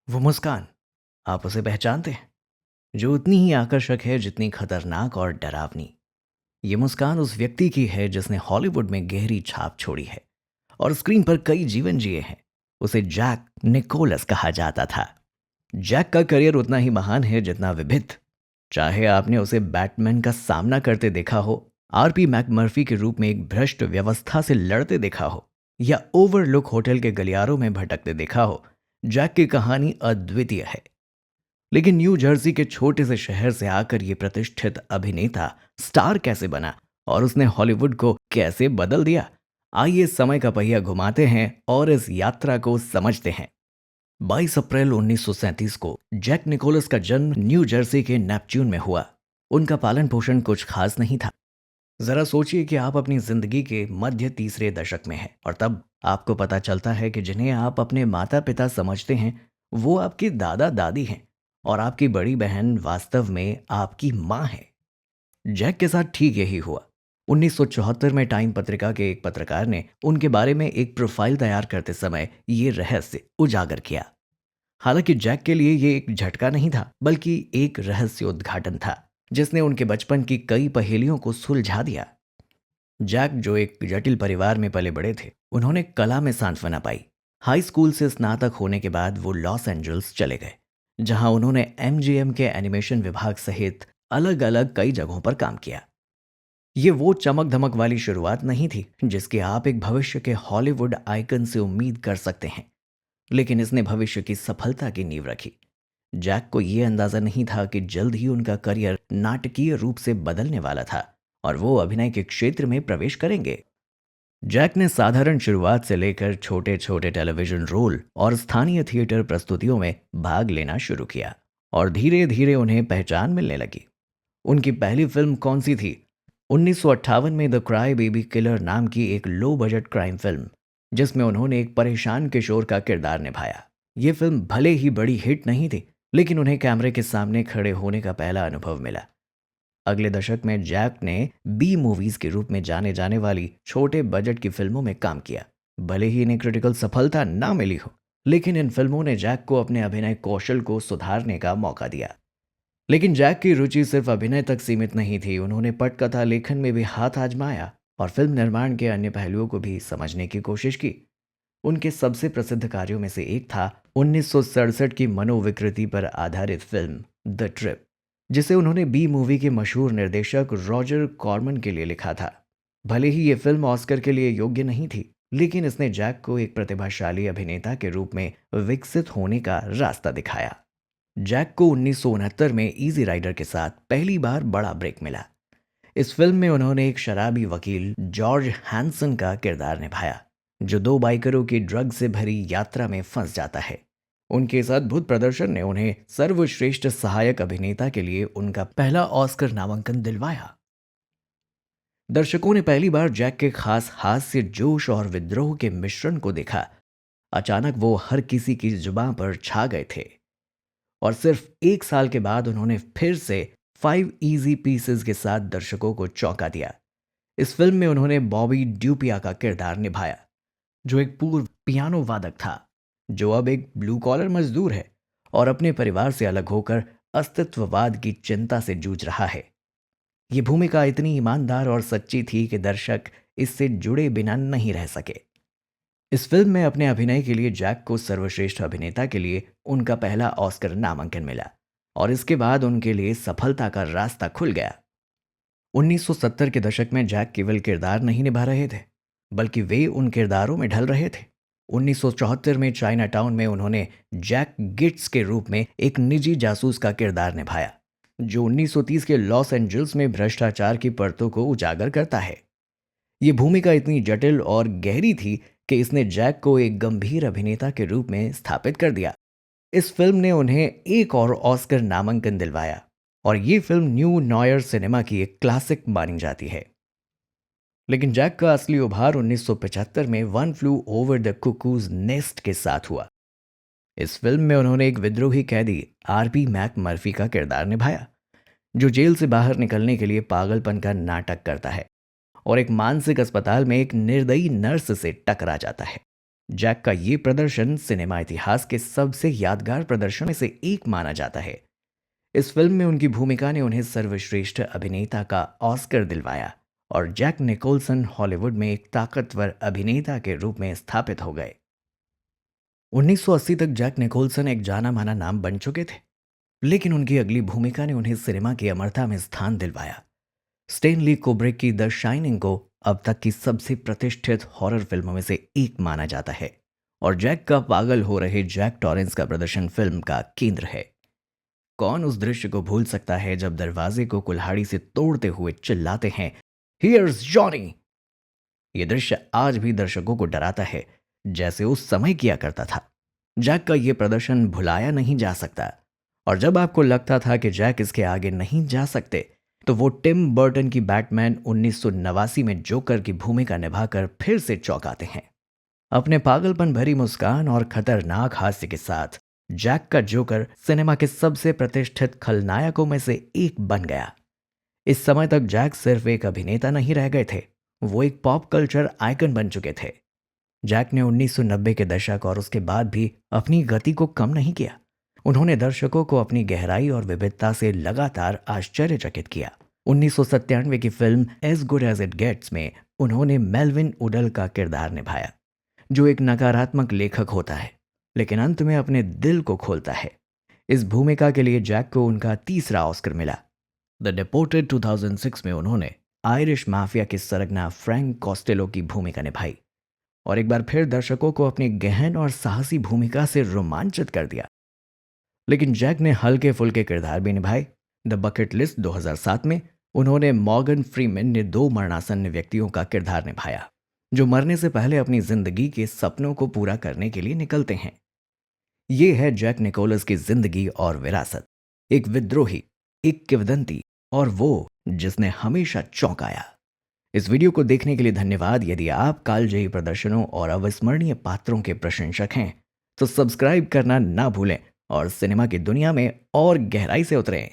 वो मुस्कान, आप उसे पहचानते हैं? जो उतनी ही आकर्षक है जितनी खतरनाक और डरावनी। ये मुस्कान उस व्यक्ति की है जिसने हॉलीवुड में गहरी छाप छोड़ी है और स्क्रीन पर कई जीवन जिए हैं। उसे जैक निकोलस कहा जाता था। जैक का करियर उतना ही महान है जितना विभिन्न। चाहे आपने उसे बैटमैन का सामना करते देखा हो, आरपी मैकमर्फी के रूप में एक भ्रष्ट व्यवस्था से लड़ते देखा हो, या ओवरलुक होटल के गलियारों में भटकते देखा हो, जैक की कहानी अद्वितीय है। लेकिन न्यू जर्सी के छोटे से शहर से आकर ये प्रतिष्ठित अभिनेता स्टार कैसे बना और उसने हॉलीवुड को कैसे बदल दिया? आइए समय का पहिया घुमाते हैं और इस यात्रा को समझते हैं। 22 अप्रैल 1937 को जैक निकोलस का जन्म न्यू जर्सी के नेपच्यून में हुआ। उनका पालन पोषण कुछ खास नहीं था। जरा सोचिए कि आप अपनी जिंदगी के मध्य तीसरे दशक में हैं और तब आपको पता चलता है कि जिन्हें आप अपने माता पिता समझते हैं वो आपके दादा दादी हैं और आपकी बड़ी बहन वास्तव में आपकी माँ है। जैक के साथ ठीक यही हुआ। 1974 में टाइम पत्रिका के एक पत्रकार ने उनके बारे में एक प्रोफाइल तैयार करते समय ये रहस्य उजागर किया। हालांकि जैक के लिए ये एक झटका नहीं था, बल्कि एक रहस्य उद्घाटन था जिसने उनके बचपन की कई पहेलियों को सुलझा दिया। जैक, जो एक जटिल परिवार में पले बड़े थे, उन्होंने कला में सांत्वना पाई। हाई स्कूल से स्नातक होने के बाद वो लॉस एंजल्स चले गए, जहां उन्होंने एमजीएम के एनिमेशन विभाग सहित अलग अलग कई जगहों पर काम किया। ये वो चमक धमक वाली शुरुआत नहीं थी जिसकी आप एक भविष्य के हॉलीवुड आइकन से उम्मीद कर सकते हैं, लेकिन इसने भविष्य की सफलता की नींव रखी। जैक को यह अंदाजा नहीं था कि जल्द ही उनका करियर नाटकीय रूप से बदलने वाला था और वो अभिनय के क्षेत्र में प्रवेश करेंगे। जैक ने साधारण शुरुआत से लेकर छोटे छोटे टेलीविजन रोल और स्थानीय थिएटर प्रस्तुतियों में भाग लेना शुरू किया और धीरे धीरे उन्हें पहचान मिलने लगी। उनकी पहली फिल्म कौन सी थी? 1958 में द क्राई बेबी किलर नाम की एक लो बजट क्राइम फिल्म, जिसमें उन्होंने एक परेशान किशोर का किरदार निभाया। ये फिल्म भले ही बड़ी हिट नहीं थी, लेकिन उन्हें कैमरे के सामने खड़े होने का पहला अनुभव मिला। अगले दशक में जैक ने बी मूवीज के रूप में जाने जाने वाली छोटे बजट की फिल्मों में काम किया। भले ही इन्हें क्रिटिकल सफलता ना मिली हो, लेकिन इन फिल्मों ने जैक को अपने अभिनय कौशल को सुधारने का मौका दिया। लेकिन जैक की रुचि सिर्फ अभिनय तक सीमित नहीं थी। उन्होंने पटकथा लेखन में भी हाथ आजमाया और फिल्म निर्माण के अन्य पहलुओं को भी समझने की कोशिश की। उनके सबसे प्रसिद्ध कार्यों में से एक था 1967 की मनोविकृति पर आधारित फिल्म द ट्रिप, जिसे उन्होंने बी मूवी के मशहूर निर्देशक रॉजर कॉर्मन के लिए लिखा था। भले ही ये फिल्म ऑस्कर के लिए योग्य नहीं थी, लेकिन इसने जैक को एक प्रतिभाशाली अभिनेता के रूप में विकसित होने का रास्ता दिखाया। जैक को 1969 में इजी राइडर के साथ पहली बार बड़ा ब्रेक मिला। इस फिल्म में उन्होंने एक शराबी वकील जॉर्ज हैंसन का किरदार निभाया, जो दो बाइकरों की ड्रग से भरी यात्रा में फंस जाता है। उनके इस अद्भुत प्रदर्शन ने उन्हें सर्वश्रेष्ठ सहायक अभिनेता के लिए उनका पहला ऑस्कर नामांकन दिलवाया। दर्शकों ने पहली बार जैक के खास हास्य, जोश और विद्रोह के मिश्रण को देखा। अचानक वो हर किसी की जुबान पर छा गए थे और सिर्फ एक साल के बाद उन्होंने फिर से 5 इजी पीसेस के साथ दर्शकों को चौंका दिया। इस फिल्म में उन्होंने बॉबी ड्यूपिया का किरदार निभाया, जो एक पूर्व पियानो वादक था, जो अब एक ब्लू कॉलर मजदूर है और अपने परिवार से अलग होकर अस्तित्ववाद की चिंता से जूझ रहा है। ये भूमिका इतनी ईमानदार और सच्ची थी कि दर्शक इससे जुड़े बिना नहीं रह सके। इस फिल्म में अपने अभिनय के लिए जैक को सर्वश्रेष्ठ अभिनेता के लिए उनका पहला ऑस्कर नामांकन मिला और इसके बाद उनके लिए सफलता का रास्ता खुल गया। 1970 के दशक में जैक केवल किरदार नहीं निभा रहे थे, बल्कि वे उन किरदारों में ढल रहे थे। 1974 में चाइना टाउन में उन्होंने जैक गिट्स के रूप में एक निजी जासूस का किरदार निभाया, जो 1930 के लॉस एंजल्स में भ्रष्टाचार की परतों को उजागर करता है। ये भूमिका इतनी जटिल और गहरी थी कि इसने जैक को एक गंभीर अभिनेता के रूप में स्थापित कर दिया। इस फिल्म ने उन्हें एक और ऑस्कर नामांकन दिलवाया और ये फिल्म न्यू नॉयर सिनेमा की एक क्लासिक मानी जाती है। लेकिन जैक का असली उभार 1975 में one flu over the cuckoos nest के साथ हुआ। इस फिल्म में उन्होंने एक विद्रोही कैदी आरपी मैक मर्फी का किरदार निभाया, जो जेल से बाहर निकलने के लिए पागलपन का नाटक करता है और एक मानसिक अस्पताल में एक निर्दयी नर्स से टकरा जाता है। जैक का ये प्रदर्शन सिनेमा इतिहास के सबसे यादगार प्रदर्शन में से एक माना जाता है। इस फिल्म में उनकी भूमिका ने उन्हें सर्वश्रेष्ठ अभिनेता का ऑस्कर दिलवाया और जैक निकोलसन हॉलीवुड में एक ताकतवर अभिनेता के रूप में स्थापित हो गए। 1980 तक जैक निकोलसन एक जाना माना नाम बन चुके थे, लेकिन उनकी अगली भूमिका ने उन्हें सिनेमा की अमरता में स्थान दिलवाया। स्टेनली कुब्रिक की द शाइनिंग को अब तक की सबसे प्रतिष्ठित हॉरर फिल्मों में से एक माना जाता है और जैक का पागल हो रहे जैक टॉरेंस का प्रदर्शन फिल्म का केंद्र है। कौन उस दृश्य को भूल सकता है जब दरवाजे को कुल्हाड़ी से तोड़ते हुए चिल्लाते हैं, हियर्स जॉनी। यह दृश्य आज भी दर्शकों को डराता है, जैसे उस समय किया करता था। जैक का यह प्रदर्शन भुलाया नहीं जा सकता, और जब आपको लगता था कि जैक इसके आगे नहीं जा सकते, तो वो टिम बर्टन की बैटमैन 1989 में जोकर की भूमिका निभाकर फिर से चौंकाते हैं। अपने पागलपन भरी मुस्कान और खतरनाक हास्य के साथ जैक का जोकर सिनेमा के सबसे प्रतिष्ठित खलनायकों में से एक बन गया। इस समय तक जैक सिर्फ एक अभिनेता नहीं रह गए थे, वो एक पॉप कल्चर आइकन बन चुके थे। जैक ने 1990 के दशक और उसके बाद भी अपनी गति को कम नहीं किया। उन्होंने दर्शकों को अपनी गहराई और विविधता से लगातार आश्चर्यचकित किया। 1997 की फिल्म as good as it gets में उन्होंने मेल्विन उडल का किरदार निभाया, जो एक नकारात्मक लेखक होता है लेकिन अंत में अपने दिल को खोलता है। इस भूमिका के लिए जैक को उनका तीसरा ऑस्कर मिला। द डिपोर्टेड 2006 में उन्होंने आयरिश माफिया के सरगना फ्रैंक कॉस्टेलो की भूमिका निभाई और एक बार फिर दर्शकों को अपनी गहन और साहसी भूमिका से रोमांचित कर दिया। लेकिन जैक ने हल्के फुल्के किरदार भी निभाए। द बकेट लिस्ट 2007 में उन्होंने मॉर्गन फ्रीमैन ने दो मरणासन्न व्यक्तियों का किरदार निभाया, जो मरने से पहले अपनी जिंदगी के सपनों को पूरा करने के लिए निकलते हैं। ये है जैक निकोलस की जिंदगी और विरासत, एक विद्रोही, एक किंवदंती और वो जिसने हमेशा चौंकाया। इस वीडियो को देखने के लिए धन्यवाद। यदि आप कालजयी प्रदर्शनों और अविस्मरणीय पात्रों के प्रशंसक हैं तो सब्सक्राइब करना ना भूलें और सिनेमा की दुनिया में और गहराई से उतरें।